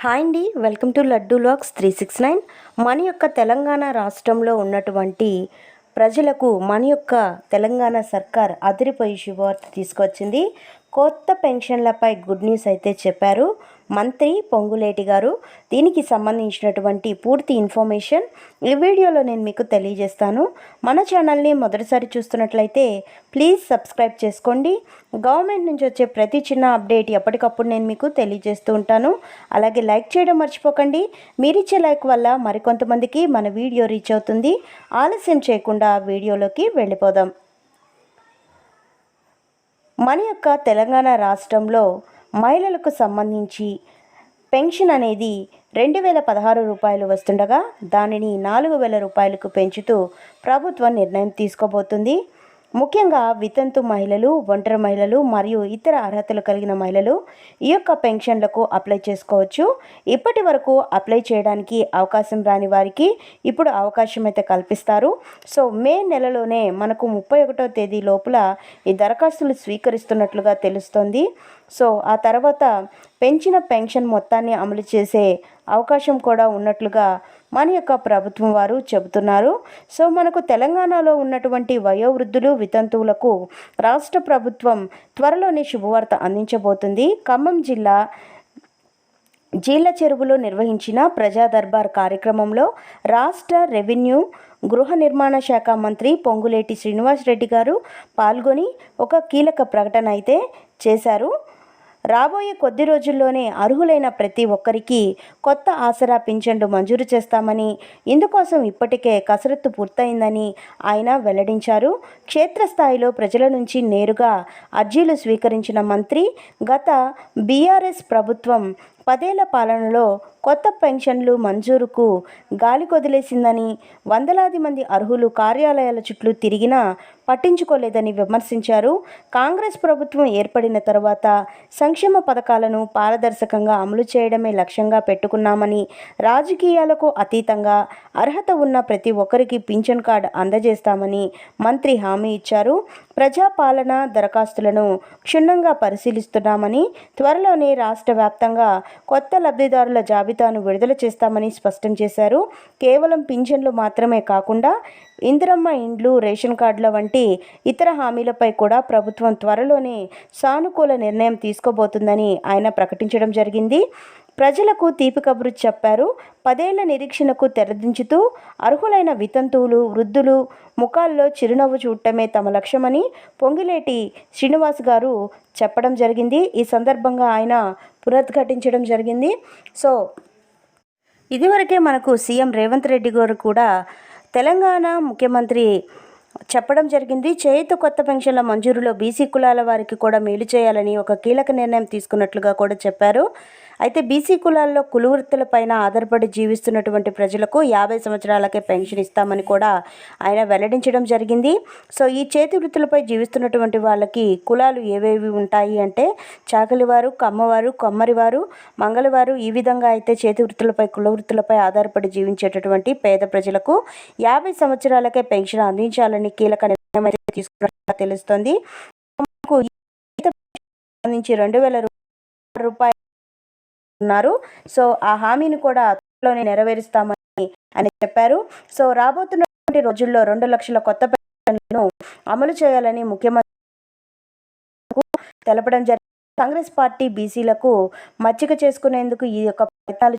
Hi అండి, welcome to laddu logs 369. మన యొక్క తెలంగాణ రాష్ట్రంలో ఉన్నటువంటి ప్రజలకు మన యొక్క తెలంగాణ సర్కార్ అదిరిపోయి శుభవార్త తీసుకొచ్చింది. కొత్త పెన్షన్లపై గుడ్ న్యూస్ అయితే చెప్పారు మంత్రి పొంగులేటి గారు. దీనికి సంబంధించినటువంటి పూర్తి ఇన్ఫర్మేషన్ ఈ వీడియోలో నేను మీకు తెలియజేస్తాను. మన ఛానల్ని మొదటిసారి చూస్తున్నట్లయితే ప్లీజ్ సబ్స్క్రైబ్ చేసుకోండి. గవర్నమెంట్ నుంచి వచ్చే ప్రతి చిన్న అప్డేట్ ఎప్పటికప్పుడు నేను మీకు తెలియజేస్తూ ఉంటాను. అలాగే లైక్ చేయడం మర్చిపోకండి. మీరిచ్చే లైక్ వల్ల మరికొంతమందికి మన వీడియో రీచ్ అవుతుంది. ఆలస్యం చేయకుండా వీడియోలోకి వెళ్ళిపోదాం. మన యొక్క తెలంగాణ రాష్ట్రంలో మహిళలకు సంబంధించి పెన్షన్ అనేది 2016 రూపాయలు వస్తుండగా దానిని 4000 రూపాయలకు పెంచుతూ ప్రభుత్వం నిర్ణయం తీసుకోబోతుంది. ముఖ్యంగా వితంతు మహిళలు, ఒంటరి మహిళలు మరియు ఇతర అర్హతలు కలిగిన మహిళలు ఈ యొక్క పెన్షన్లకు అప్లై చేసుకోవచ్చు. ఇప్పటి వరకు అప్లై చేయడానికి అవకాశం రాని వారికి ఇప్పుడు అవకాశం అయితే కల్పిస్తారు. సో మే నెలలోనే మనకు 31వ తేదీ లోపల ఈ దరఖాస్తులు స్వీకరిస్తున్నట్లుగా తెలుస్తోంది. సో ఆ తర్వాత పెంచిన పెన్షన్ మొత్తాన్ని అమలు చేసే అవకాశం కూడా ఉన్నట్లుగా మన యొక్క ప్రభుత్వం వారు చెబుతున్నారు. సో మనకు తెలంగాణలో ఉన్నటువంటి వయోవృద్ధులు, వితంతువులకు రాష్ట్ర ప్రభుత్వం త్వరలోనే శుభవార్త అందించబోతుంది. ఖమ్మం జిల్లా జీళ్ల చెరువులో నిర్వహించిన ప్రజా దర్బార్ కార్యక్రమంలో రాష్ట్ర రెవెన్యూ గృహ నిర్మాణ శాఖ మంత్రి పొంగులేటి శ్రీనివాసరెడ్డి గారు పాల్గొని ఒక కీలక ప్రకటన అయితే చేశారు. రాబోయే కొద్ది రోజుల్లోనే అర్హులైన ప్రతి ఒక్కరికి కొత్త ఆసరా పింఛన్లు మంజూరు చేస్తామని, ఇందుకోసం ఇప్పటికే కసరత్తు పూర్తయిందని ఆయన వెల్లడించారు. క్షేత్రస్థాయిలో ప్రజల నుంచి నేరుగా అర్జీలు స్వీకరించిన మంత్రి గత బీఆర్ఎస్ ప్రభుత్వం 10 ఏళ్ల పాలనలో కొత్త పెన్షన్లు మంజూరుకు గాలి కొదిలేసిందని, వందలాది మంది అర్హులు కార్యాలయాల చుట్టూ తిరిగినా పట్టించుకోలేదని విమర్శించారు. కాంగ్రెస్ ప్రభుత్వం ఏర్పడిన తర్వాత సంక్షేమ పథకాలను పారదర్శకంగా అమలు చేయడమే లక్ష్యంగా పెట్టుకున్నామని, రాజకీయాలకు అతీతంగా అర్హత ఉన్న ప్రతి ఒక్కరికి పింఛన్ కార్డు అందజేస్తామని మంత్రి హామీ ఇచ్చారు. ప్రజాపాలన దరఖాస్తులను క్షుణ్ణంగా పరిశీలిస్తున్నామని, త్వరలోనే రాష్ట్ర వ్యాప్తంగా కొత్త లబ్ధిదారుల జాబితాను విడుదల చేస్తామని స్పష్టం చేశారు. కేవలం పింఛన్లు మాత్రమే కాకుండా ఇందిరమ్మ ఇండ్లు, రేషన్ కార్డుల వంటి ఇతర హామీలపై కూడా ప్రభుత్వం త్వరలోనే సానుకూల నిర్ణయం తీసుకోబోతుందని ఆయన ప్రకటించడం జరిగింది. ప్రజలకు తీపి కబురు చెప్పారు. 10 ఏళ్ల నిరీక్షణకు తెరదించుతూ అర్హులైన వితంతువులు, వృద్ధులు ముఖాల్లో చిరునవ్వు చూడటమే తమ లక్ష్యమని పొంగులేటి శ్రీనివాస్ గారు చెప్పడం జరిగింది. ఈ సందర్భంగా ఆయన పునరుద్ఘాటించడం జరిగింది. సో ఇదివరకే మనకు సీఎం రేవంత్ రెడ్డి గారు కూడా తెలంగాణ ముఖ్యమంత్రి చెప్పడం జరిగింది. చేయుత కొత్త పెన్షన్ల మంజూరులో బీసీ కులాల వారికి కూడా మేలు చేయాలని ఒక కీలక నిర్ణయం తీసుకున్నట్లుగా కూడా చెప్పారు. అయితే బీసీ కులాల్లో కులవృత్తులపైన ఆధారపడి జీవిస్తున్నటువంటి ప్రజలకు 50 సంవత్సరాలకే పెన్షన్ ఇస్తామని కూడా ఆయన వెల్లడించడం జరిగింది. సో ఈ చేతి వృత్తులపై జీవిస్తున్నటువంటి వాళ్ళకి కులాలు ఏవేవి ఉంటాయి అంటే చాకలివారు, కమ్మవారు, కొమ్మరివారు, మంగళవారు, ఈ విధంగా అయితే చేతి వృత్తులపై, కుల వృత్తులపై ఆధారపడి జీవించేటటువంటి పేద ప్రజలకు 50 సంవత్సరాలకే పెన్షన్ అందించాలని కీలక నిర్ణయం అయితే తీసుకున్నట్లుగా తెలుస్తోంది. 2000 రూపాయలు ఉన్నారు. సో ఆ హామీని కూడా త్వరలోనే నెరవేరుస్తామని అని చెప్పారు. సో రాబోతున్నటువంటి రోజుల్లో 2 లక్షల కొత్త పెన్షన్లను అమలు చేయాలని ముఖ్యమంత్రి తెలపడం జరిగింది. కాంగ్రెస్ పార్టీ బీసీలకు మచ్చిక చేసుకునేందుకు ఈ యొక్క ప్రయత్నాలు